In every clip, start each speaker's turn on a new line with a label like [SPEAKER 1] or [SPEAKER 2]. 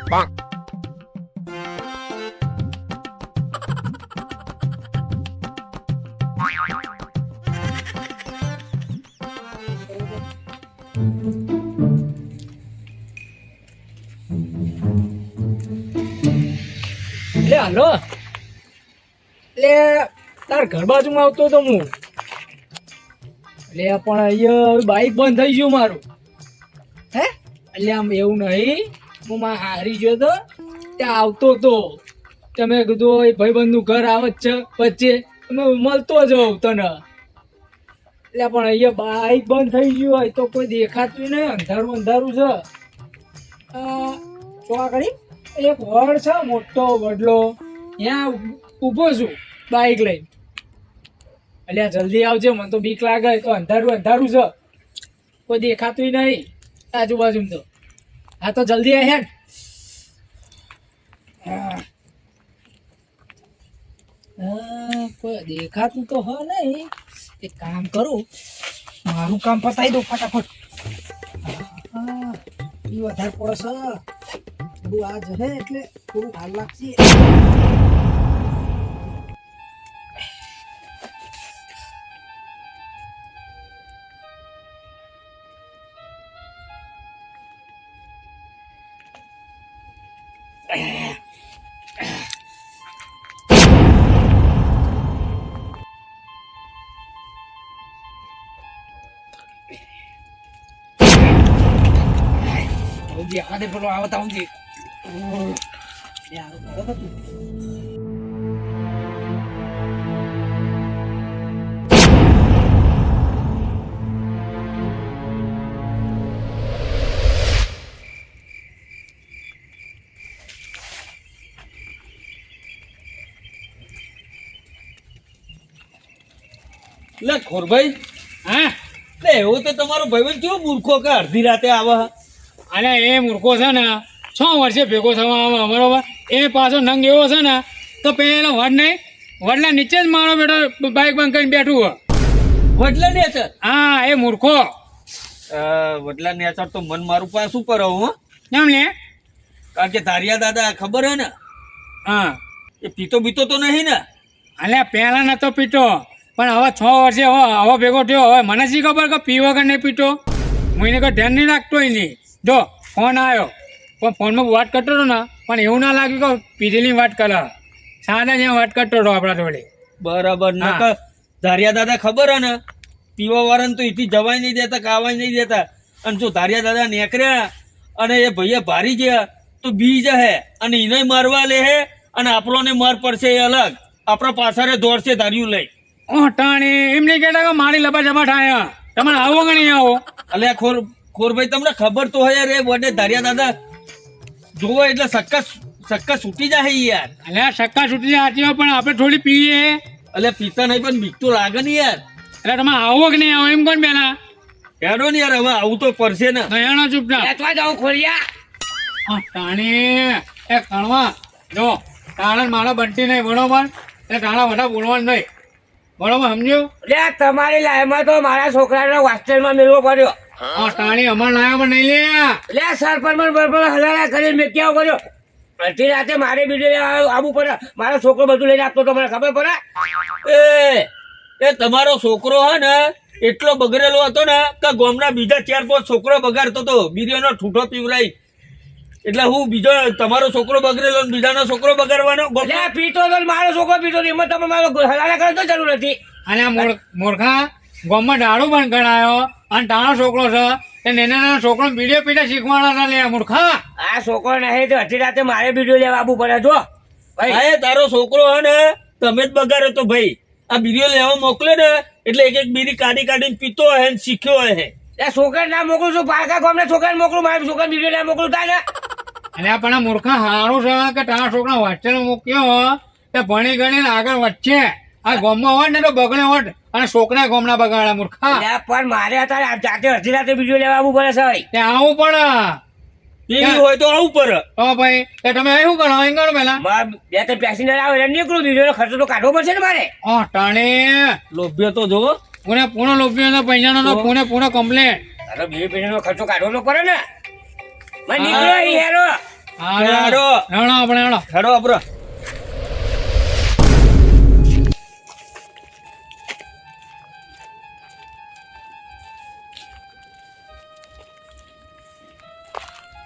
[SPEAKER 1] એટલે હાલો એટલે તાર ઘર બાજુમાં આવતો તો હું એટલે પણ અહીંયા બાઈક બંધ થઈ ગયું મારું હે એટલે આમ એવું નહીં હું માં હારી ગયો તો ત્યાં આવતો તો તમે કીધું એ ભાઈબંધનું ઘર આવે જ છે વચ્ચે તમે મળતો જાઉં તને એટલે પણ અહીંયા બાઈક બંધ થઈ ગયું હોય તો કોઈ દેખાતું નહીં અંધારું અંધારું છે શું આ કરી એક વડ છે મોટો વડલો ત્યાં ઊભો છું બાઈક લઈને એટલે જલ્દી આવજે મને તો બીક લાગે તો અંધારું અંધારું છે કોઈ દેખાતું નહીં આજુબાજુમાં તો હા તો જલ્દી આવ હેડ કોઈ દેખાતું તો હ નહીં એક કામ કરું મારું કામ પતાવી દઉં ફટાફટ એ વધારે પડશે બધું આ જશે એટલે થોડું હાલ લાગશે આને પેલો આવતા હું
[SPEAKER 2] લે ખોરભાઈ
[SPEAKER 1] હા
[SPEAKER 2] લે એવું તો તમારો ભાઈબંધ કેવો મૂર્ખો કે અડધી રાતે આવે
[SPEAKER 1] અને એ મૂર્ખો છે ને 6 વર્ષે ભેગો થવા આવે બરોબર એ પાછો નંગ એવો છે ને તો પેલો વડ નહીં વડલા નીચે જ મારો બેઠો બાઈક બંધ કરીને બેઠું હોય
[SPEAKER 2] વડલા નેચર
[SPEAKER 1] હા એ મૂર્ખો
[SPEAKER 2] વડલા નેચર તો મન મારું પાછું પર હું
[SPEAKER 1] કેમ લે
[SPEAKER 2] કારણ કે ધારિયા દાદા ખબર હે ને
[SPEAKER 1] હા
[SPEAKER 2] એ પીતો બીતો તો નહીં ને
[SPEAKER 1] અલ્યા પહેલા નતો પીતો પણ હવે 6 વર્ષે હવે ભેગો થયો હવે મને શી ખબર કે પીવો કે નહીં પીતો હું એને કોઈ ધ્યાન નહીં રાખતો નહીં જો ફોન આવ્યો પણ ફોનમાં વાત કરતો હતો ને પણ એવું ના લાગ્યું કે પીધેલી વાત કરે સાદા જેમ વાત કરતો હતો આપણા જોડે
[SPEAKER 2] બરાબર ના ધારિયા દાદા ખબર હે ને પીવા વાળાને તો એથી જવાય નહીં દેતા કાવાય નહીં દેતા અને જો ધારિયા દાદા નીકળ્યા અને એ ભાઈએ ભારી ગયા તો બીજ હે અને એને મારવા લે હે અને આપણોને માર પડશે એ અલગ આપણા પાછળ દોડશે ધાર્યું લઈ
[SPEAKER 1] ટાણી એમ નહીં કહેતા કે મારી લબા જમા થાય તમારે આવો કે નહીં આવો
[SPEAKER 2] અલ્યા ખોરભાઈ તમને ખબર તો હોય રે વડે ધારિયા દાદા જોવો એટલે સક્કા છૂટી જાય યાર
[SPEAKER 1] અલ્યા સક્કા છૂટી જાય સાચી પણ આપણે થોડી પીએ
[SPEAKER 2] અલ્યા પીતા નહીં પણ બીક તો લાગે ને યાર
[SPEAKER 1] એટલે તમે આવો કે નહીં આવો એમ કોણ પેલા
[SPEAKER 2] હેડો ને યાર હવે આવું તો પડશે ને
[SPEAKER 1] નયાનો ચૂપચાપ
[SPEAKER 3] જાઉં ખોલિયા
[SPEAKER 1] ટાણી એ કણવા જો ટાણા મારો બંટી નહીં બરોબર એ ટાણા બધા બોલવાનું નહીં બરોબર સમજ્યું
[SPEAKER 3] લે તમારી લાઈનમાં તો મારા છોકરાને હોસ્ટેલમાં મેળવો પડ્યો
[SPEAKER 1] ટાણી અમાર લાયા પણ નહીં લે
[SPEAKER 3] લે સરપંચ બરોબર હલાલા કરીને મેં કેવો કર્યો અડધી રાતે મારે બીજે આવવું પડે મારો છોકરો બધું લઈને આપતો તો મને ખબર પડે
[SPEAKER 2] એ તમારો છોકરો હે ને એટલો બગડેલો હતો ને કે ગામના બીજા 4-5 છોકરો બગાડતો હતો બીરીઓનો ઠૂઠો પીવરાઈ એટલે હું બીજો તમારો છોકરો બગડેલો ને બીજાનો છોકરો બગાડવાનો
[SPEAKER 3] લે પીતો તો મારો છોકરો પીતો તો એમાં તમે મારો હલાલા કરવાની તો જરૂર નથી
[SPEAKER 1] અને મૂર્ખા ગામમાં દારૂ પણ ગણાયો અને ટાણો છોકરો છે તે નાના છોકરો બીડીઓ પીટા શીખવાના લે મૂર્ખા
[SPEAKER 3] આ છોકરો નહીં તો અડધી રાતે મારે બીજું લેવા આવવું પડે જો
[SPEAKER 2] ભાઈ તારો છોકરો હે ને તમે જ બગાડ્યો તો ભાઈ આ બીડીઓ લેવા મોકલે ને એટલે એક બીડી કાઢીને પીતો હે ને શીખ્યો હે
[SPEAKER 3] એ છોકરા ના મોકલું છું પાકા ગામને છોકરાને મોકલું મારી છોકરા બીજું ના મોકલું થાય
[SPEAKER 1] અને પણ આ મૂર્ખા સારું છે કે તારા છોકરા હોસ્ટેલ મૂક્યો તે ભણી ગણીને આગળ વધશે આ ગામમાં હોય ને તો બગડે હોત અને છોકરા ગામના બગાડે મૂર્ખા
[SPEAKER 3] પણ મારે અત્યારે જાતે અડધી રાતે બીજું લેવા આવવું પડે છે
[SPEAKER 1] ત્યાં આવવું પડે
[SPEAKER 2] એવી હોય તો આવું પડે
[SPEAKER 1] તો ભાઈ એ તમે શું કરો અહીં કરો પેલા
[SPEAKER 3] 2-3 પેસેન્જર આવે એટલે નીકળું બીજો ખર્ચો તો કાઢવો પડશે ને મારે
[SPEAKER 1] ટાણે
[SPEAKER 2] લોભ્યો તો જોવો
[SPEAKER 1] પૂરો લોભ્યો પૈસાનો તો પૂરો કમ્પ્લેટ
[SPEAKER 3] અરે 2 પેસેન્જર ખર્ચો કાઢવો તો પડે ને નીકળો હેરો
[SPEAKER 1] હા
[SPEAKER 2] હેડો.
[SPEAKER 1] હેડો આપણે હેડો.
[SPEAKER 2] હેડો આપડે.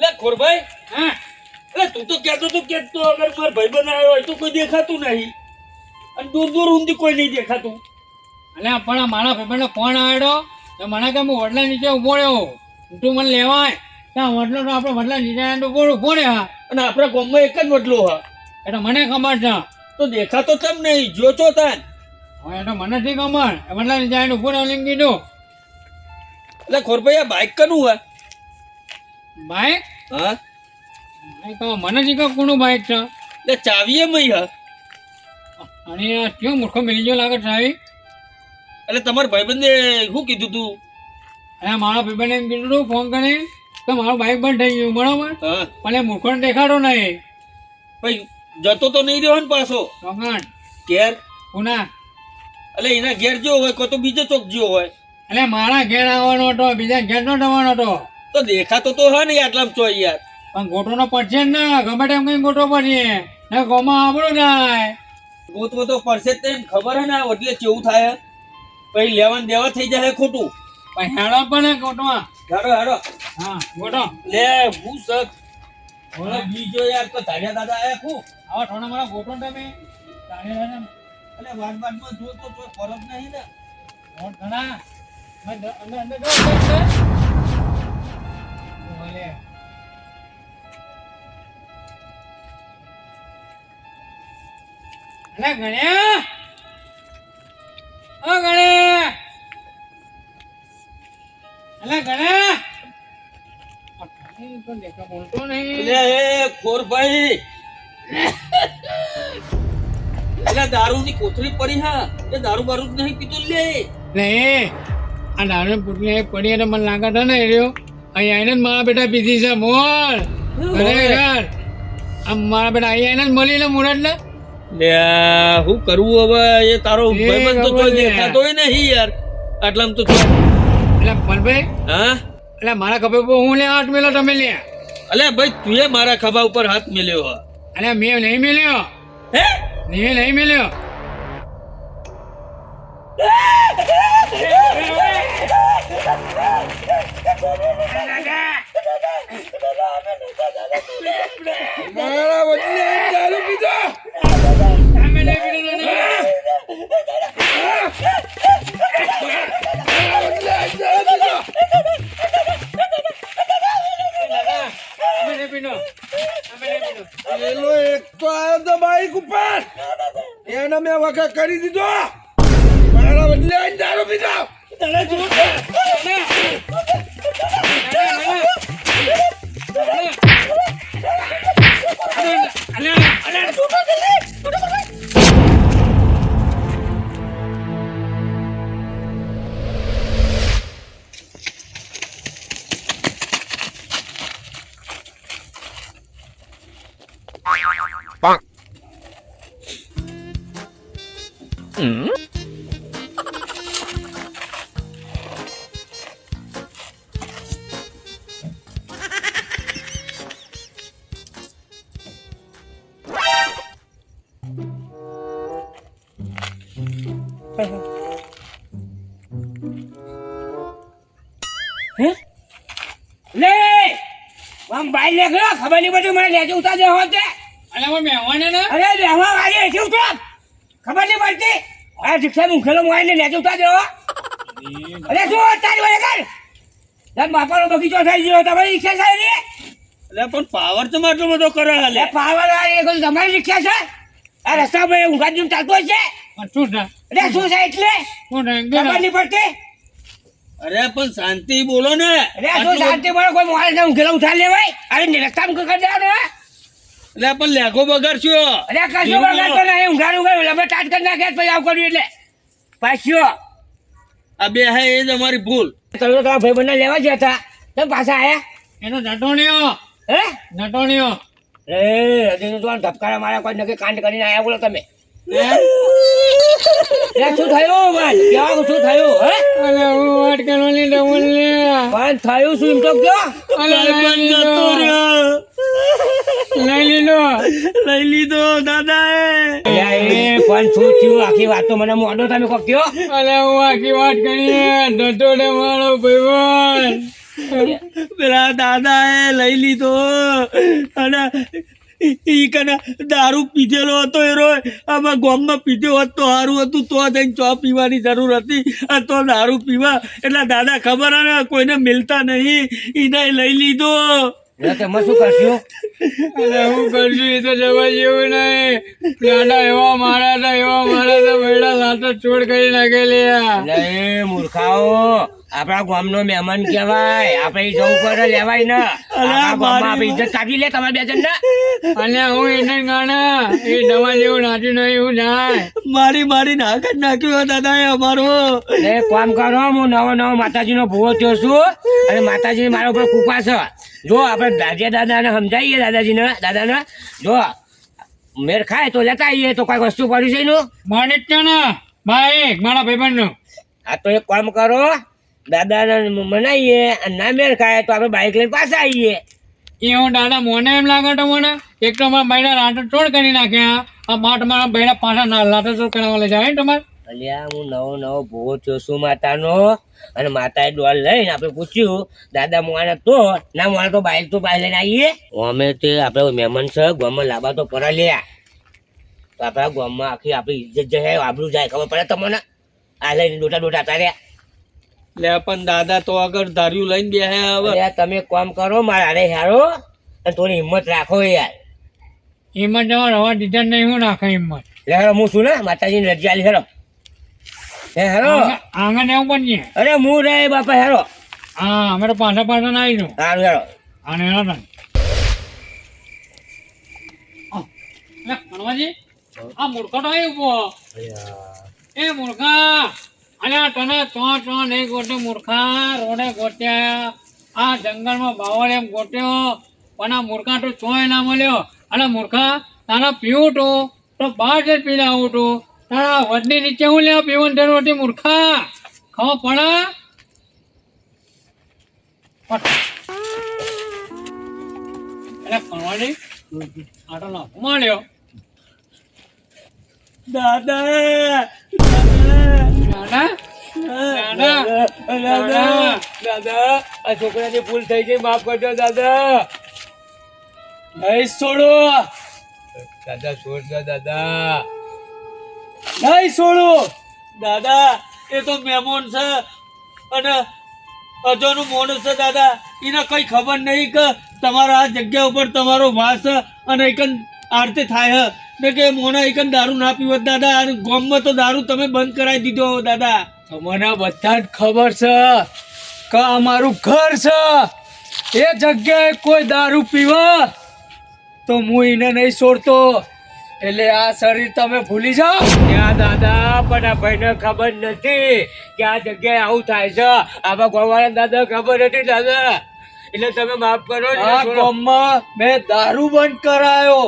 [SPEAKER 2] લે ખોરભાઈ,
[SPEAKER 1] હા
[SPEAKER 2] એટલે તું તો કહેતો તો કે તો અગર મારો ભાઈબંધ આવ્યો હોય તો કોઈ દેખાતું નહીં, અને દૂર દૂર ઊંધી કોઈ નહીં દેખાતું.
[SPEAKER 1] અલ્યા પણ આ મારા ભાઈબંધનો ફોન આવ્યો તો મને કે હું વડલા નીચે ઉભો રહ્યો, તું મને લેવાય ત્યાં વડલો તો આપણે વડલા નીચે ઉભો રહ્યા.
[SPEAKER 2] અને આપણા ગામમાં એક જ વડલો હા,
[SPEAKER 1] એટલે મને ખબર છે.
[SPEAKER 2] તો દેખાતો કેમ નહીં? જો છો તાન.
[SPEAKER 1] હવે એ તો મને નથી ખબર. વડલા નીચે ઉભો રહ્યો લઈને કીધું.
[SPEAKER 2] એટલે ખોરભાઈ આ બાઈક કનું હે?
[SPEAKER 1] બાઈક
[SPEAKER 2] હા,
[SPEAKER 1] બાઈક હવે મને જ ખબર કોનું બાઈક છે.
[SPEAKER 2] એટલે ચાવીએ મય હા.
[SPEAKER 1] અને આ કેવો મૂર્ખો મિલી ગયો લાગે સાહેબ.
[SPEAKER 2] એટલે તમારા ભાઈબંધે શું કીધું તું?
[SPEAKER 1] અને મારા ભાઈબંધે એમ કીધું હતું ફોન કરીને તો મારું બાઈક બંધ થઈ ગયું બરોબર,
[SPEAKER 2] હા,
[SPEAKER 1] પણ એ મૂર્ખોને દેખાડો નહીં.
[SPEAKER 2] ભાઈ જતો તો નહીં રહ્યો ને પાછો
[SPEAKER 1] ચોકણ
[SPEAKER 2] ઘેર?
[SPEAKER 1] પુના
[SPEAKER 2] એટલે એના ઘેર જો હોય કો તો બીજો ચોક જ્યો હોય.
[SPEAKER 1] એટલે મારા ઘેર આવવાનો હતો, બીજા ઘેર નો જવાનો હતો.
[SPEAKER 2] તો દેખાતો તો હા નહીં આટલામાં ચોય યાર.
[SPEAKER 1] પણ ગોટો નો પડશે જ ને, ગમે તેમ કઈ ગોટો પડશે ને ગોમાં આપણું થાય.
[SPEAKER 2] ગોતવો તો પડશે જ, તને ખબર હે ને આ એટલે કેવું થાય હે? પછી લેવાનું દેવા થઈ જાય ખોટું.
[SPEAKER 1] પણ હેડો પણ ગોટમાં.
[SPEAKER 2] હેડો હેડો.
[SPEAKER 1] હા ગોટો
[SPEAKER 2] લે હું સક ઓલો બીજો યાર તો ધાર્યા દાદા આયા ખું.
[SPEAKER 1] આવા થોડા મારા ગોટો ને તમે તાળીયા ને
[SPEAKER 2] એટલે વાટમાં જો તો કોઈ ફરક નહીં ને.
[SPEAKER 1] વોટ ઘણા અંદર અંદર જો બોલે. અલે ગણ્યા ઓ ગણ્યા, અલે ગણ્યા પણ દેખા બોલતો નહીં.
[SPEAKER 2] લે એ ખોરભાઈ, એટલે દારૂની કોથળી પડી હા, એ દારૂ બારૂ જ નહીં પીતો લે.
[SPEAKER 1] નહીં આ દારૂ પુટલી પડી અને મને લાગે છે ને એ રહ્યો અહીં આવીને જ મારા બેટા પીધી છે મોર. ખરેખર આમ મારા બેટા અહીં આવીને જ મળીને મુરત ને.
[SPEAKER 2] લે શું કરવું હવે? એ તારો
[SPEAKER 1] એ
[SPEAKER 2] ભાઈબંધ તો
[SPEAKER 1] ખબર
[SPEAKER 2] કોઈ
[SPEAKER 1] છે.
[SPEAKER 2] દેખાતોય નહીં યાર આટલામાં તો.
[SPEAKER 1] એટલે મનભાઈ,
[SPEAKER 2] હા,
[SPEAKER 1] એટલે મારા ખભે પર હું લે હાથ મેલો તમે લે.
[SPEAKER 2] અલે ભાઈ તું એ મારા ખભા ઉપર હાથ મેલ્યો હે.
[SPEAKER 1] અલે મેં નહીં મેલ્યો,
[SPEAKER 2] હે?
[SPEAKER 1] મેં નહીં મેલ્યો.
[SPEAKER 3] મારા વડલે દારૂ પીધો.
[SPEAKER 1] તમે નહીં પીધો ને?
[SPEAKER 3] મારા વડલે દારૂ પીધો.
[SPEAKER 1] તમે નહીં પીધો, તમે નહીં પીધો.
[SPEAKER 3] પેલો એક તો આવ્યો તો બાઈક ઉપર, એને મેં વખત કરી દીધો. મારા બદલે દારૂ પીધો.
[SPEAKER 1] તને જો
[SPEAKER 3] લે આમ બાઈક લે ગયો, ખબર નહીં પડતી મને લેજો ઉતાર દે હોતે.
[SPEAKER 1] અલે હું મહેમાન ને
[SPEAKER 3] અરે રહેવા વાળી એથી ઉતર, ખબર નહીં પડતી. આ રિક્ષા મૂકેલો મોબાઈલ ને લેજો ઉતાર દે હો. અરે શું તારી વડે કર તાર બાપાનો બગીચો થઈ ગયો, તમારી રિક્ષા છે ને?
[SPEAKER 2] એટલે પણ પાવર તો આટલો બધો કરે હાલે.
[SPEAKER 3] એ પાવર વાળી એ કોઈ તમારી રિક્ષા છે? આ રસ્તા પર ઊંઘા જેમ ચાલતો હોય છે.
[SPEAKER 1] શું થાય?
[SPEAKER 3] અરે શું છે એટલે
[SPEAKER 1] શું થાય?
[SPEAKER 3] ખબર નહીં પડતી.
[SPEAKER 2] અરે પણ શાંતિ બોલો ને.
[SPEAKER 3] અરે શું શાંતિ મળે, કોઈ મોબાઈલ ને ઊંઘેલો ઉઠાડી લેવાય? અરે રસ્તા મૂકી કરી દેવાનો હે?
[SPEAKER 2] એટલે પણ લેખો બગાડશો.
[SPEAKER 3] અરે કશું બગાડતો નહીં, ઊંઘાનું ગયું અમે ટાટ કરી નાખ્યા પછી આવું કર્યું એટલે પાછો
[SPEAKER 2] આ બે હે એ જ અમારી ભૂલ.
[SPEAKER 3] તમે તો તમારા ભાઈ બંને લેવા જ હતા, તમે પાછા આયા?
[SPEAKER 1] એનો નટોણિયો,
[SPEAKER 3] હે
[SPEAKER 1] નટોણિયો.
[SPEAKER 3] હજી તો તમારા ધબકારા મારા કોઈ નક્કી કાંડ કરીને આયા બોલો તમે. શું થયું ભાઈ? કેવા શું થયું? હે
[SPEAKER 1] અલે હું વાત કરવાની ડબલ લે.
[SPEAKER 3] પણ થયું શું એમ તો કયો?
[SPEAKER 1] અલે
[SPEAKER 2] ભાઈબંધ જતો રહ્યો.
[SPEAKER 1] લઈ લીધો.
[SPEAKER 2] લઈ લીધો દાદાએ.
[SPEAKER 3] અલ્યા એ પણ શું થયું આખી વાત તો મને મોઢો તમે કોક કયો.
[SPEAKER 1] અલે હું આખી વાત કરી ડટો ને મારો ભાઈબંધ.
[SPEAKER 2] પેલા દાદાએ લઈ લીધો અને ઈ કને દારૂ પીધેલો હતો એરો આમાં ગામમાં પીધો હોત તો સારું હતું તો જઈને ચા પીવાની જરૂર હતી અને તો દારૂ પીવા એટલે દાદા ખબર ને કોઈને મિલતા નહીં એને લઈ લીધો.
[SPEAKER 3] તમે શું કરશું?
[SPEAKER 1] અરે હું કરશું એ તો જવા જેવું નહીં. દાદા એવા મારા હતા બેડા લાતો ચોડ કરી નાખેલી.
[SPEAKER 3] એટલે એ મૂર્ખાઓ આપણા ગામનો મહેમાન કહેવાય. આપણે ઈ જવું પડે લેવાય ને. આપણા ગામમાં આપણે ઇજ્જત કાઢી લે તમારા બે જણ
[SPEAKER 1] અને હું એને ગાણા એ દવા જેવું નાચ્યું નહીં હું જાય.
[SPEAKER 2] મારી નાક જ નાખ્યો દાદાએ અમારો.
[SPEAKER 3] ને કામ કરો હું નવો માતાજીનો ભૂવો થયો છું અને માતાજી મારા ઉપર કૃપા છે. જો આપણે દાદાને સમજાવીએ દાદાને જો મેર ખાય તો લેતા આવીએ તો કઈ વસ્તુ પડી છે એનું
[SPEAKER 1] માણિક છે ને બાઈક મારા ભાઈબંધ નું.
[SPEAKER 3] હા તો એક કામ કરો દાદાને મનાવીએ અને ના મેર ખાય તો આપણે બાઈક લઈને પાછા આવીએ.
[SPEAKER 1] એ હું દાદા મોને એમ લાગે તો મને એક તો મારા ભાઈના લાટો ચોડ કરી નાખ્યા. આ મારા ભાઈના પાછા લાટો ચોડ કરવા લઈ જાય તમારે.
[SPEAKER 3] અલ્યા હું નવો ભૂવો થયો છું માતાનો અને માતાએ ડોલ લઈને આપણે પૂછ્યું દાદા મોને તો ના મોને તો બાઈક લઈને આવીએ. અમે તે આપણે મહેમાન છે ગામમાં લાંબા તો પરા લ્યા તો આપણા ગામમાં આખી આપણી ઇજ્જત જાય આબરૂ જાય ખબર પડે તમને. આ લઈને ડોટા તાર્યા.
[SPEAKER 2] લે પણ દાદા તો આગળ ધાર્યું લઈને બેહે હવે.
[SPEAKER 3] અલ્યા તમે કામ કરો મારા અરે હેરો અને થોડી હિંમત રાખો યાર.
[SPEAKER 1] હિંમત જવા રવા દીધા નહીં હું નાખે હિંમત.
[SPEAKER 3] લે હેરો હું છું ને માતાજીની રજા આલી હેરો. હે હેરો
[SPEAKER 1] આંગણ એવું બનીએ.
[SPEAKER 3] અરે હું રે બાપા હેરો.
[SPEAKER 1] હા અમે તો પાછા ના આવીશું.
[SPEAKER 3] સારું હેરો.
[SPEAKER 1] અને એનો કણવાજી આ મૂર્ખો તો અહીં ઉભો. એ મૂર્ખા અને તને ચો નહીં ગોટ્યો મૂર્ખા રોડે ગોટ્યા આ જંગલમાં બાવળ એમ ગોટ્યો પણ આ મૂર્ખા તો ચોય ના મળ્યો. અને મૂર્ખા તારા પીવું તો બહાર જ પીને આવું તું તારા વડની નીચે હું લેવા પીવાની જરૂર હતી મૂર્ખા ખબર પડે. એટલે કણવાજી આ તો લાભ મળ્યો.
[SPEAKER 2] દાદા
[SPEAKER 3] આ છોકરાની ભૂલ થઈ ગઈ માફ કરજો દાદા.
[SPEAKER 1] નહીં છોડો
[SPEAKER 3] દાદા છોડ દો દાદા.
[SPEAKER 1] નહીં છોડો.
[SPEAKER 2] દાદા એ તો મહેમાન છે અને અજોનું માણસ છે દાદા. એને કઈ ખબર નહીં કે તમારા આ જગ્યા ઉપર તમારો વાસ છે અને એકન આરતી થાય ને કે મોના એકન દારૂ ના પીવત દાદા. અને ગામમાં તો દારૂ તમે બંધ કરાવી દીધો દાદા.
[SPEAKER 1] તમને બધા જ ખબર છે કે અમારું ઘર છે એ જગ્યાએ કોઈ દારૂ પીવા તો હું એને નહીં છોડતો. એટલે આ શરીર તમે ભૂલી જાઓ.
[SPEAKER 3] ત્યાં દાદા પણ આ ભાઈને ખબર નથી કે આ જગ્યાએ આવું થાય છે. આમાં ગોવાળા દાદા ખબર નથી દાદા એટલે તમે માફ કરો.
[SPEAKER 1] આ ગામમાં મેં દારૂ બંધ કરાયો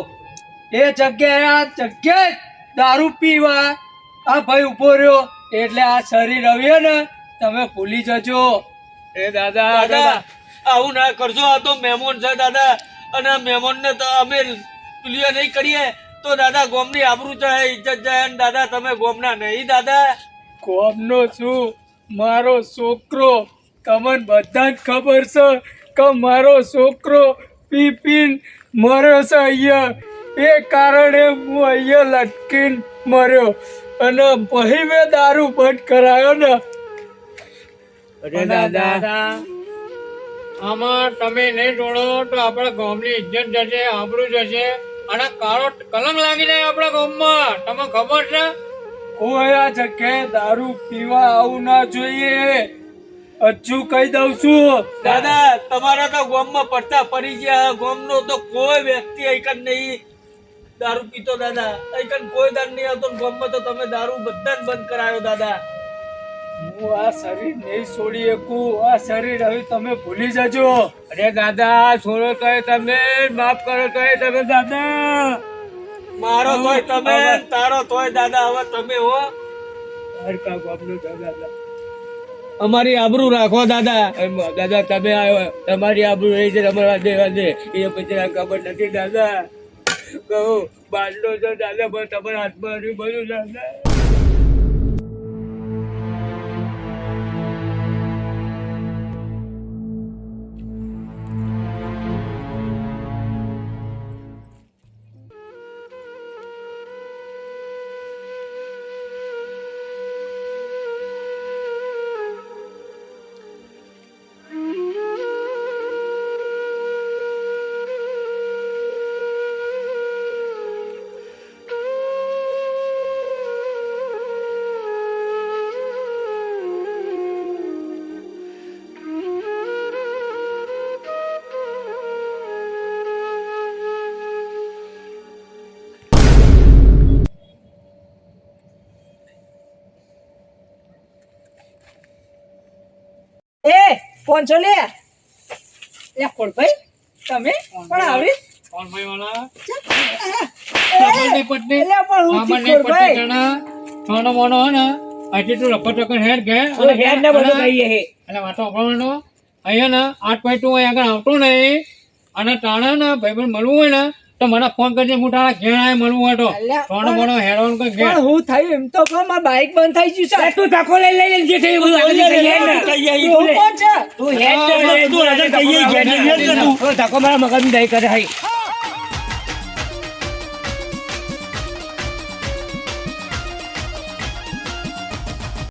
[SPEAKER 1] એ જગ્યાએ દારૂ પીવા આ ભાઈ ઉભો રહ્યો એટલે આ શરીર આવ્યો ને તમે ભૂલી જજો.
[SPEAKER 3] એ દાદા
[SPEAKER 2] દાદા આવું ના કરશો. આ તો મહેમાન છે દાદા અને મહેમાન ને તો અમે પેલી નહીં કરીએ તો દાદા ગોમની આબરૂ જાય ઇજ્જત જાય. અને દાદા તમે ગોમના નહીં દાદા.
[SPEAKER 1] કોમનો છું મારો છોકરો તમને બધા જ ખબર છે કે મારો છોકરો પીન મર્યો છે અહીંયા એ કારણે હું અહીંયા લટકીને મર્યો અને પછી મેં દારૂ બંધ કરાયો ને.
[SPEAKER 3] અરે દાદા
[SPEAKER 1] આમાં તમે નહીં જોડો તો આપણા ગામની ઇજ્જત જશે આબરૂ જશે અને કાળો કલંક લાગી જાય આપણા ગામમાં. તમને ખબર છે કોઈ આ જગ્યાએ દારૂ પીવા આવું ના જોઈએ. હજુ કહી દઉં છું
[SPEAKER 2] દાદા તમારા તો ગામમાં પડતા પડી ગયા. ગામનો તો કોઈ વ્યક્તિ એકન નહીં દારૂ પીતો દાદા. એકન કોઈ દાર નહીં આવતો. ગામમાં તો તમે દારૂ બધા જ બંધ કરાયો દાદા.
[SPEAKER 1] હું આ શરીર નહીં છોડી શકું. આ શરીર હવે તમે ભૂલી જજો.
[SPEAKER 3] અરે દાદા છોડો તોય તમે માફ કરો તોય તમે દાદા.
[SPEAKER 2] મારો તોય તમે તારો તોય દાદા. હવે તમે હો
[SPEAKER 1] હરકા બાપનો દાદા
[SPEAKER 2] અમારી આબરૂ રાખો દાદા.
[SPEAKER 3] દાદા તમે આવ્યો તમારી આબરૂ રહી છે તમારા દેવા દે એ પછી આ ખબર નથી દાદા કહું બાટલો તો દાદા પણ તમારા હાથમાં આવ્યું બધું દાદા
[SPEAKER 1] એ 500 લે ખોડભાઈ તમે પણ આવડી
[SPEAKER 2] કોણ ભાઈ વાળા?
[SPEAKER 1] એ,
[SPEAKER 2] પટની
[SPEAKER 1] એટલે પણ હું
[SPEAKER 2] આમાં
[SPEAKER 1] થી
[SPEAKER 2] નહીં પટની
[SPEAKER 1] ખોડભાઈ
[SPEAKER 2] જણા. છોનો મોનો હે ને હજી તું રખો ટકન હેડ કે
[SPEAKER 3] તો હેડ ને બધું કહીએ હે
[SPEAKER 2] એટલે વાતો આપણો અહીંયા ને 8 પોઈન્ટ તું અહીં આગળ આવતો નહીં અને તાણે ને ભાઈબંધ મળવું હોય ને તો મને ફોન કરજે. હું તારા ઘેર આય મળવું હોય તો
[SPEAKER 1] અલ્યા,
[SPEAKER 2] છોનો મોનો હેડવાનું કઈ ઘેર.
[SPEAKER 1] પણ હું થયું એમ તો કહો મારું બાઈક બંધ થઈ ગયું છે
[SPEAKER 3] તું ધક્કો લઈ લઈ જે થયું બધું આગળ કહીએ ને.
[SPEAKER 1] હું કોણ છે
[SPEAKER 3] તું હેડ ને
[SPEAKER 2] તું આગળ કહીએ ઘેર ને હેડ ને તું.
[SPEAKER 3] ધક્કો મારા મગજ નહીં કરે હાઈ